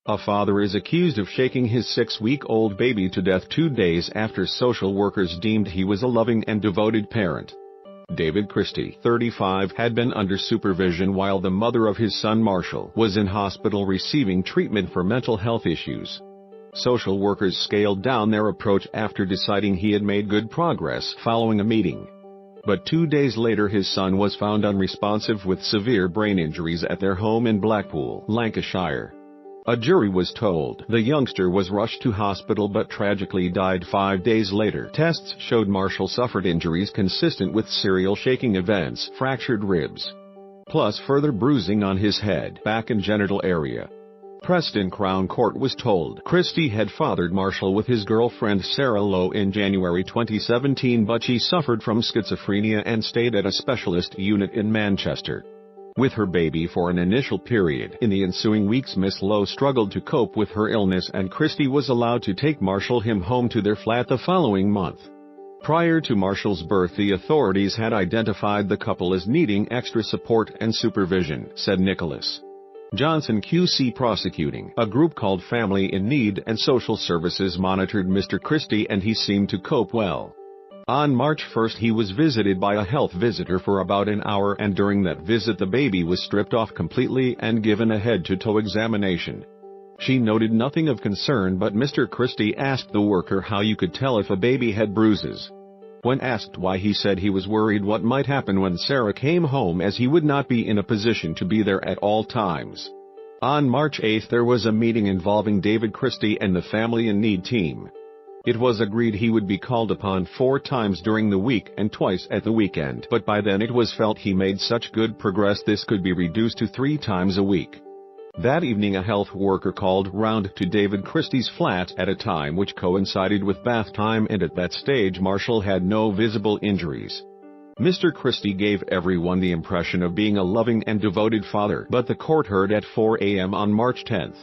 A father is accused of shaking his 6-week-old baby to death 2 days after social workers deemed he was a loving and devoted parent. David Christie, 35, had been under supervision while the mother of his son Marshall was in hospital receiving treatment for mental health issues. Social workers scaled down their approach after deciding he had made good progress following a meeting. But 2 days later his son was found unresponsive with severe brain injuries at their home in Blackpool, Lancashire. A jury was told the youngster was rushed to hospital but tragically died 5 days later. Tests showed Marshall suffered injuries consistent with serial shaking events, fractured ribs, plus further bruising on his head, back and genital area. Preston Crown Court was told Christie had fathered Marshall with his girlfriend Sarah Lowe in January 2017, but she suffered from schizophrenia and stayed at a specialist unit in Manchester with her baby for an initial period. In the ensuing weeks, Miss Lowe struggled to cope with her illness and Christie was allowed to take Marshall home to their flat the following month. Prior to Marshall's birth, the authorities had identified the couple as needing extra support and supervision, said Nicholas Johnson QC prosecuting. A group called Family in Need and Social Services monitored Mr. Christie and he seemed to cope well. On March 1 he was visited by a health visitor for about an hour and during that visit the baby was stripped off completely and given a head-to-toe examination. She noted nothing of concern, but Mr. Christie asked the worker how you could tell if a baby had bruises. When asked why, he said he was worried what might happen when Sarah came home as he would not be in a position to be there at all times. On March 8 there was a meeting involving David Christie and the Family in Need team. It was agreed he would be called upon 4 times during the week and twice at the weekend, but by then it was felt he made such good progress this could be reduced to 3 times a week. That evening a health worker called round to David Christie's flat at a time which coincided with bath time, and at that stage Marshall had no visible injuries. Mr. Christie gave everyone the impression of being a loving and devoted father, but the court heard at 4 a.m. on March 10.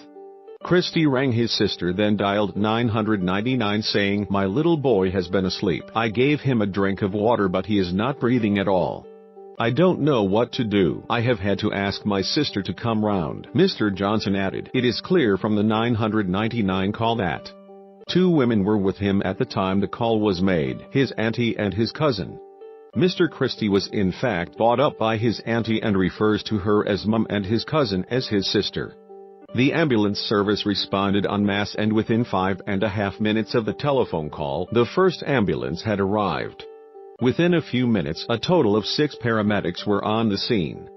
Christie rang his sister, then dialed 999 saying, "My little boy has been asleep. I gave him a drink of water but he is not breathing at all. I don't know what to do. I have had to ask my sister to come round." Mr. Johnson added, "It is clear from the 999 call that 2 women were with him at the time the call was made, his auntie and his cousin." Mr. Christie was in fact brought up by his auntie and refers to her as mum and his cousin as his sister. The ambulance service responded en masse and within 5.5 minutes of the telephone call, the first ambulance had arrived. Within a few minutes, a total of 6 paramedics were on the scene.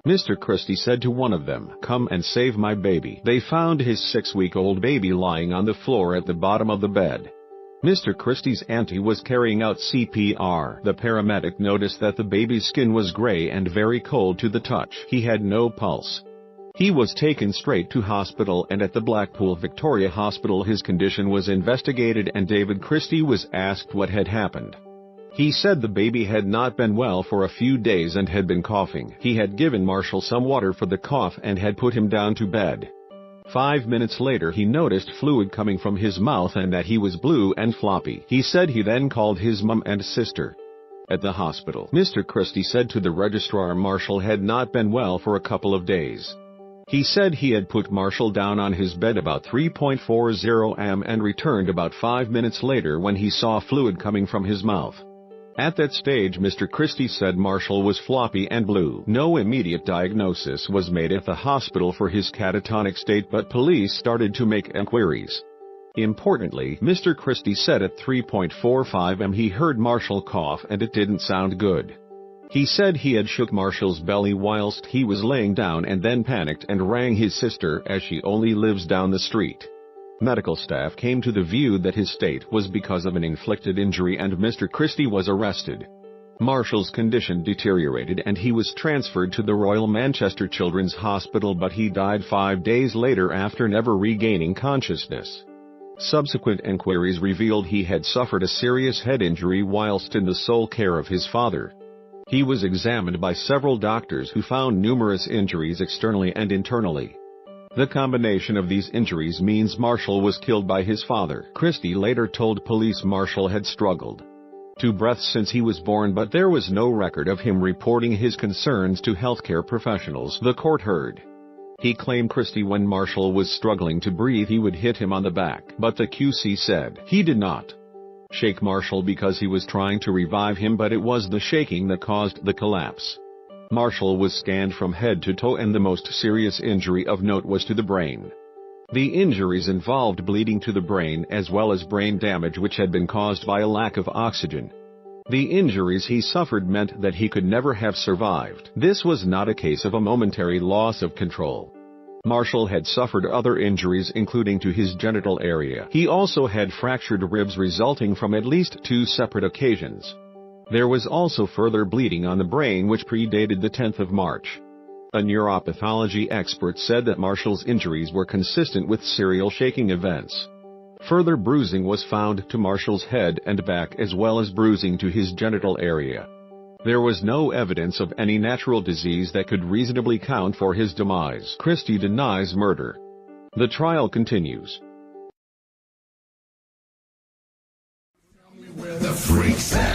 Mr. Christie said to one of them, "Come and save my baby." They found his 6-week-old baby lying on the floor at the bottom of the bed. Mr. Christie's auntie was carrying out CPR. The paramedic noticed that the baby's skin was gray and very cold to the touch. He had no pulse. He was taken straight to hospital, and at the Blackpool Victoria Hospital his condition was investigated and David Christie was asked what had happened. He said the baby had not been well for a few days and had been coughing. He had given Marshall some water for the cough and had put him down to bed. 5 minutes later he noticed fluid coming from his mouth and that he was blue and floppy. He said he then called his mum and sister. At the hospital, Mr. Christie said to the registrar Marshall had not been well for a couple of days. He said he had put Marshall down on his bed about 3:40 am and returned about 5 minutes later when he saw fluid coming from his mouth. At that stage Mr. Christie said Marshall was floppy and blue. No immediate diagnosis was made at the hospital for his catatonic state, but police started to make inquiries. Importantly, Mr. Christie said at 3:45 am he heard Marshall cough and it didn't sound good. He said he had shook Marshall's belly whilst he was laying down and then panicked and rang his sister as she only lives down the street. Medical staff came to the view that his state was because of an inflicted injury and Mr. Christie was arrested. Marshall's condition deteriorated and he was transferred to the Royal Manchester Children's Hospital, but he died 5 days later after never regaining consciousness. Subsequent inquiries revealed he had suffered a serious head injury whilst in the sole care of his father. He was examined by several doctors who found numerous injuries externally and internally. The combination of these injuries means Marshall was killed by his father. Christie later told police Marshall had struggled to breathe since he was born, but there was no record of him reporting his concerns to healthcare professionals, the court heard. He claimed Christie when Marshall was struggling to breathe he would hit him on the back, but the QC said he did not shake Marshall because he was trying to revive him, but it was the shaking that caused the collapse. Marshall was scanned from head to toe and the most serious injury of note was to the brain. The injuries involved bleeding to the brain as well as brain damage which had been caused by a lack of oxygen. The injuries he suffered meant that he could never have survived. This was not a case of a momentary loss of control. Marshall had suffered other injuries including to his genital area. He also had fractured ribs resulting from at least 2 separate occasions. There was also further bleeding on the brain which predated the 10th of March. A neuropathology expert said that Marshall's injuries were consistent with serial shaking events. Further bruising was found to Marshall's head and back as well as bruising to his genital area. There was no evidence of any natural disease that could reasonably count for his demise. Christie denies murder. The trial continues. Where the freaks at?